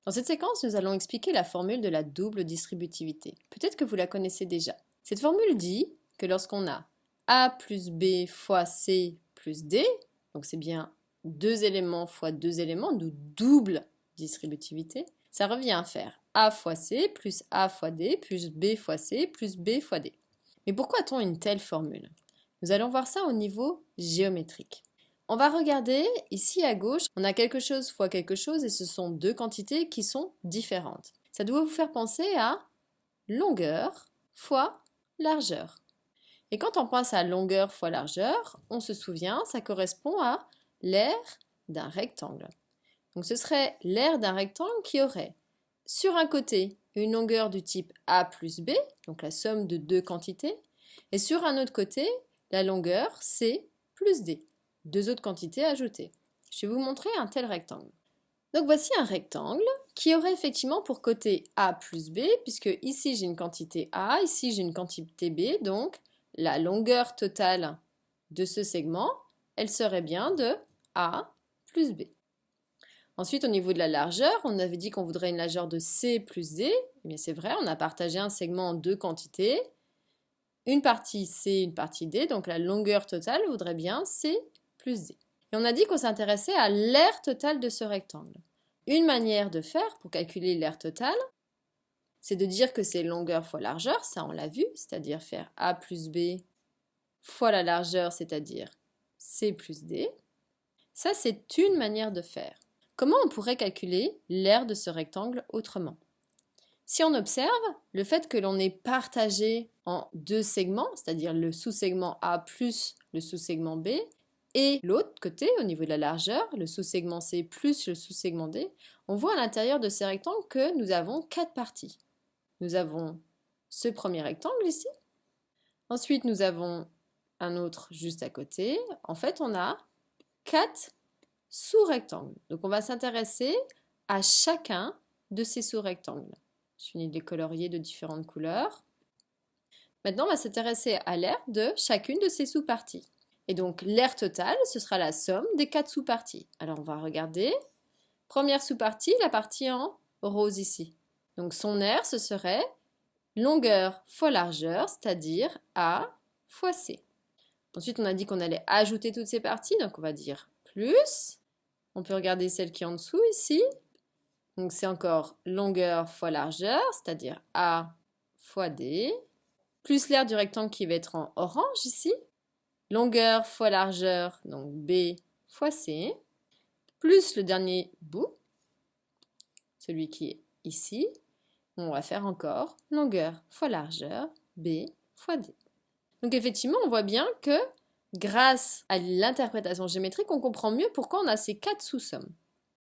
Dans cette séquence, nous allons expliquer la formule de la double distributivité. Peut-être que vous la connaissez déjà. Cette formule dit que lorsqu'on a A plus B fois C plus D, donc c'est bien deux éléments fois deux éléments, d'où double distributivité, ça revient à faire A fois C plus A fois D plus B fois C plus B fois D. Mais pourquoi a-t-on une telle formule? Nous allons voir ça au niveau géométrique. On va regarder ici à gauche, on a quelque chose fois quelque chose et ce sont deux quantités qui sont différentes. Ça doit vous faire penser à longueur fois largeur. Et quand on pense à longueur fois largeur, on se souvient, ça correspond à l'aire d'un rectangle. Donc ce serait l'aire d'un rectangle qui aurait sur un côté une longueur du type A plus B, donc la somme de deux quantités, et sur un autre côté la longueur C plus D. Deux autres quantités ajoutées. Je vais vous montrer un tel rectangle. Donc voici un rectangle qui aurait effectivement pour côté A plus B, puisque ici j'ai une quantité A, ici j'ai une quantité B, donc la longueur totale de ce segment, elle serait bien de A plus B. Ensuite, au niveau de la largeur, on avait dit qu'on voudrait une largeur de C plus D. Eh bien c'est vrai, on a partagé un segment en deux quantités. Une partie C, une partie D, donc la longueur totale voudrait bien C plus D. Et on a dit qu'on s'intéressait à l'aire totale de ce rectangle. Une manière de faire pour calculer l'aire totale, c'est de dire que c'est longueur fois largeur, ça on l'a vu, c'est-à-dire faire A plus B fois la largeur, c'est-à-dire C plus D. Ça, c'est une manière de faire. Comment on pourrait calculer l'aire de ce rectangle autrement? Si on observe le fait que l'on ait partagé en deux segments, c'est-à-dire le sous-segment A plus le sous-segment B, et l'autre côté, au niveau de la largeur, le sous-segment C plus le sous-segment D, on voit à l'intérieur de ces rectangles que nous avons quatre parties. Nous avons ce premier rectangle ici. Ensuite, nous avons un autre juste à côté. En fait, on a quatre sous-rectangles. Donc, on va s'intéresser à chacun de ces sous-rectangles. Je finis de les colorier de différentes couleurs. Maintenant, on va s'intéresser à l'aire de chacune de ces sous-parties. Et donc, l'aire totale, ce sera la somme des quatre sous-parties. Alors, on va regarder. Première sous-partie, la partie en rose ici. Donc, son aire, ce serait longueur fois largeur, c'est-à-dire A fois C. Ensuite, on a dit qu'on allait ajouter toutes ces parties. Donc, on va dire plus. On peut regarder celle qui est en dessous ici. Donc, c'est encore longueur fois largeur, c'est-à-dire A fois D. Plus l'aire du rectangle qui va être en orange ici. Longueur fois largeur, donc B fois C, plus le dernier bout, celui qui est ici. On va faire encore longueur fois largeur, B fois D. Donc effectivement, on voit bien que grâce à l'interprétation géométrique, on comprend mieux pourquoi on a ces quatre sous-sommes.